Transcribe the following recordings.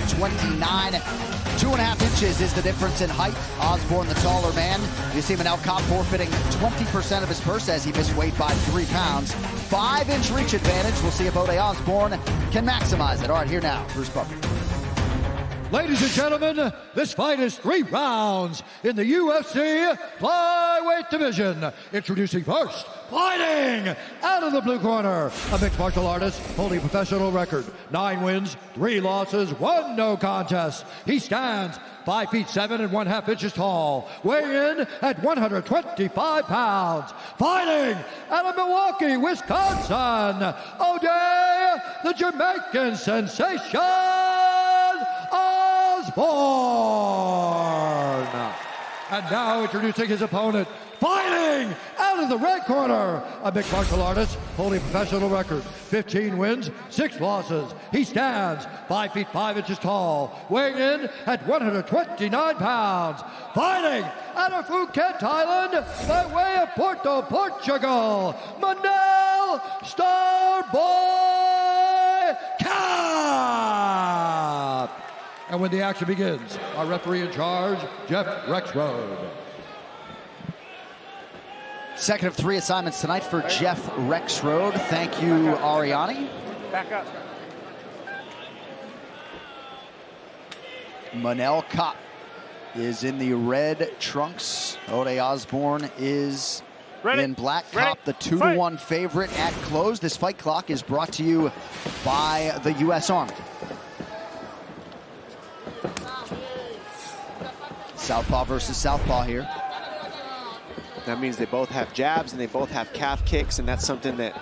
29. 2.5 inches is the difference in height. Osborne, the taller man. You see Manel Кейп forfeiting 20% of his purse as he missed weight by 3 pounds. 5-inch reach advantage. We'll see if Ode Osborne can maximize it. All right, here now, Bruce Buffer. Ladies and gentlemen, this fight is 3 rounds in the UFC flyweight division. Introducing first, fighting out of the blue corner, a mixed martial artist holding a professional record. 9 wins, 3 losses, 1 no contest. He stands 5 feet 7 and 1/2 inches tall, weighing in at 125 pounds. Fighting out of Milwaukee, Wisconsin, Ode, the Jamaican sensation, Osborne. And now introducing his opponent, fighting out of the red corner, a mixed martial artist holding a professional record. 15 wins, 6 losses. He stands 5 feet 5 inches tall, weighing in at 129 pounds. Fighting out of Phuket, Thailand, by way of Porto, Portugal, Manel Starboy Кейп. And when the action begins, our referee in charge, Jeff Rexroad. Second of 3 assignments tonight for Jeff Rexroad. Thank you, Ariani. Back up. Manel Кейп is in the red trunks. Ode Osborne is in black. Кейп, the 2-1 favorite at close. This fight clock is brought to you by the U.S. Army. Southpaw versus southpaw here. That means they both have jabs and they both have calf kicks, and that's something that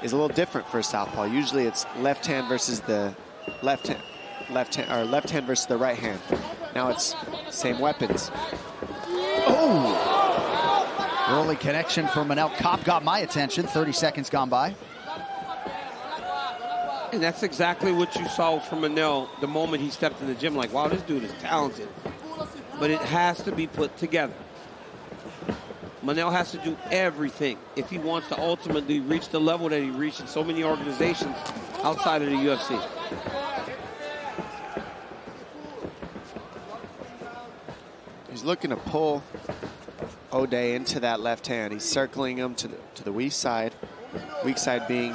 is a little different for a southpaw. Usually it's left hand versus the left hand versus the right hand. Now it's same weapons. Oh! Early connection for Manel Кейп got my attention. 30 seconds gone by. And that's exactly what you saw from Manel the moment he stepped in the gym. Like, wow, this dude is talented. But it has to be put together. Manel has to do everything if he wants to ultimately reach the level that he reached in so many organizations outside of the UFC. He's looking to pull Ode into that left hand. He's circling him to the weak side being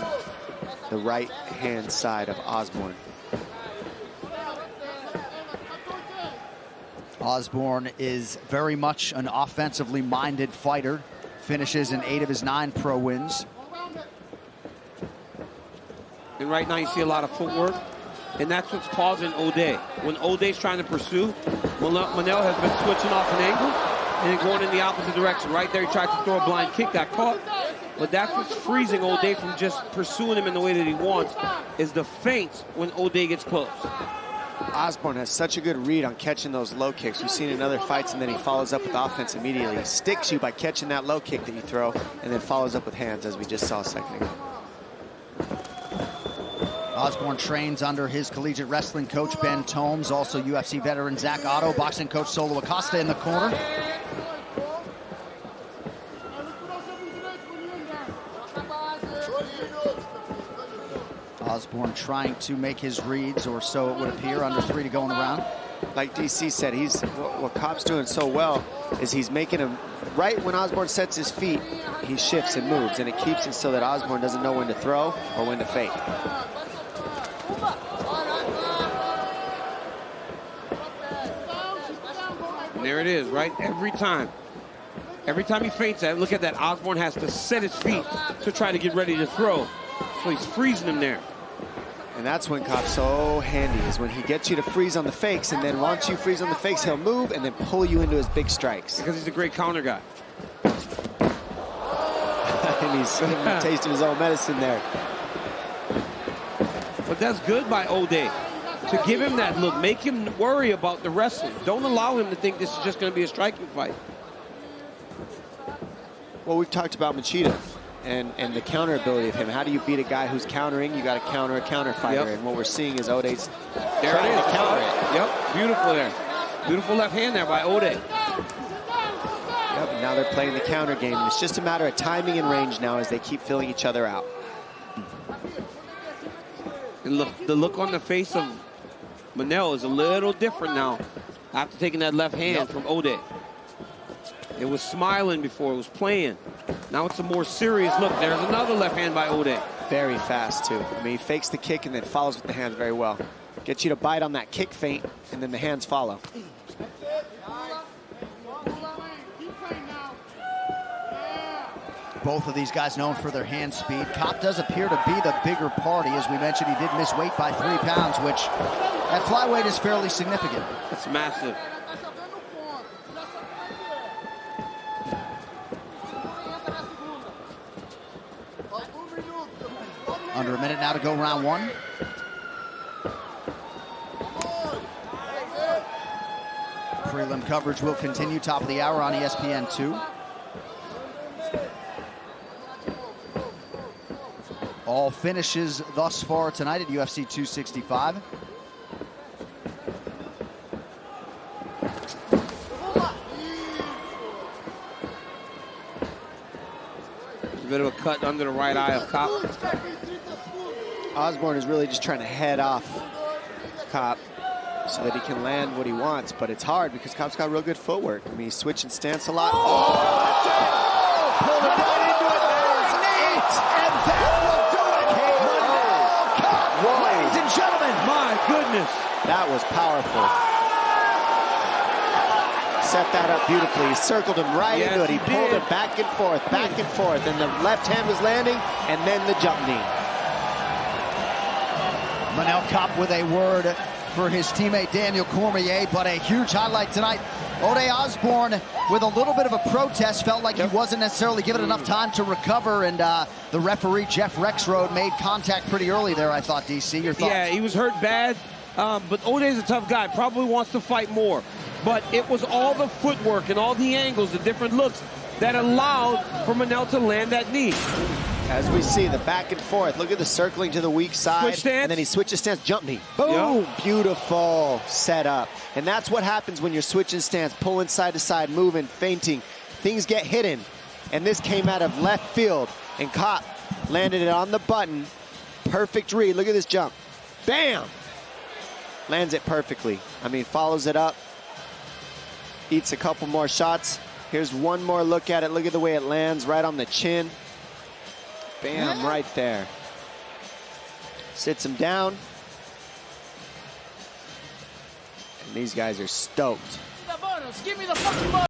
the right hand side of Osborne. Osborne is very much an offensively minded fighter. Finishes in 8 of his 9 pro wins. And right now you see a lot of footwork, and that's what's causing Ode. When Ode's trying to pursue, Manel has been switching off an angle and then going in the opposite direction. Right there he tried to throw a blind kick, got caught. But that's what's freezing Ode from just pursuing him in the way that he wants, is the feints when Ode gets close. Osborne has such a good read on catching those low kicks. We've seen in other fights, and then he follows up with offense immediately. He sticks you by catching that low kick that you throw, and then follows up with hands, as we just saw a second ago. Osborne trains under his collegiate wrestling coach, Ben Tomes, also UFC veteran Zach Otto, boxing coach Solo Acosta in the corner. Osborne trying to make his reads, or so it would appear, under 3 to go in the round. Like DC said, what Kop's doing so well is he's making him, right when Osborne sets his feet, he shifts and moves, and it keeps it so that Osborne doesn't know when to throw or when to fake. And there it is, right? Every time he feints that, look at that, Osborne has to set his feet to try to get ready to throw. So he's freezing him there. And that's when Kop's so handy, is when he gets you to freeze on the fakes, and then once you freeze on the fakes, he'll move and then pull you into his big strikes. Because he's a great counter guy. And he's tasting his own medicine there. But that's good by Ode, to give him that look, make him worry about the wrestling. Don't allow him to think this is just going to be a striking fight. Well, we've talked about Machida and the counter ability of him. How do you beat a guy who's countering? You got to counter a counter fighter. Yep. And what we're seeing is Ode's trying to counter it. Yep, beautiful there. Beautiful left hand there by Ode. Yep, and now they're playing the counter game. It's just a matter of timing and range now as they keep filling each other out. And look, the look on the face of Manel is a little different now after taking that left hand from Ode. It was smiling before, it was playing. Now it's a more serious look. There's another left hand by Ode. Very fast, too. I mean, he fakes the kick and then follows with the hands very well. Gets you to bite on that kick feint, and then the hands follow. Both of these guys known for their hand speed. Kopp does appear to be the bigger party. As we mentioned, he did miss weight by 3 pounds, which at flyweight is fairly significant. It's massive. Under a minute now to go, round 1. Prelim coverage will continue, top of the hour on ESPN2. All finishes thus far tonight at UFC 265. A bit of a cut under the right eye of Kopp. Osborne is really just trying to head off Kopp so that he can land what he wants, but it's hard because Kopp's got real good footwork. I mean, he's switching stance a lot. Oh, pulled it right into it. That is 8, and that will do it. Manel Kopp, ladies and gentlemen. My goodness. That was powerful. Set that up beautifully. He circled him right into it. He pulled it back and forth, and the left hand was landing, and then the jump knee. Manel Kopp with a word for his teammate Daniel Cormier, but a huge highlight tonight. Ode Osborne with a little bit of a protest, felt like he wasn't necessarily given enough time to recover, and the referee, Jeff Rexroad, made contact pretty early there, I thought, DC. Your thoughts? Yeah, he was hurt bad, but Ode's a tough guy, probably wants to fight more. But it was all the footwork and all the angles, the different looks that allowed for Manel to land that knee. As we see, the back and forth. Look at the circling to the weak side. Switch stance. And then he switches stance, jump knee. Boom! Yep. Beautiful setup. And that's what happens when you're switching stance, pulling side to side, moving, feinting. Things get hidden. And this came out of left field. And Kopp landed it on the button. Perfect read. Look at this jump. Bam! Lands it perfectly. I mean, follows it up. Eats a couple more shots. Here's one more look at it. Look at the way it lands right on the chin. Bam, right there. Sits him down. And these guys are stoked. Give me the fucking ball.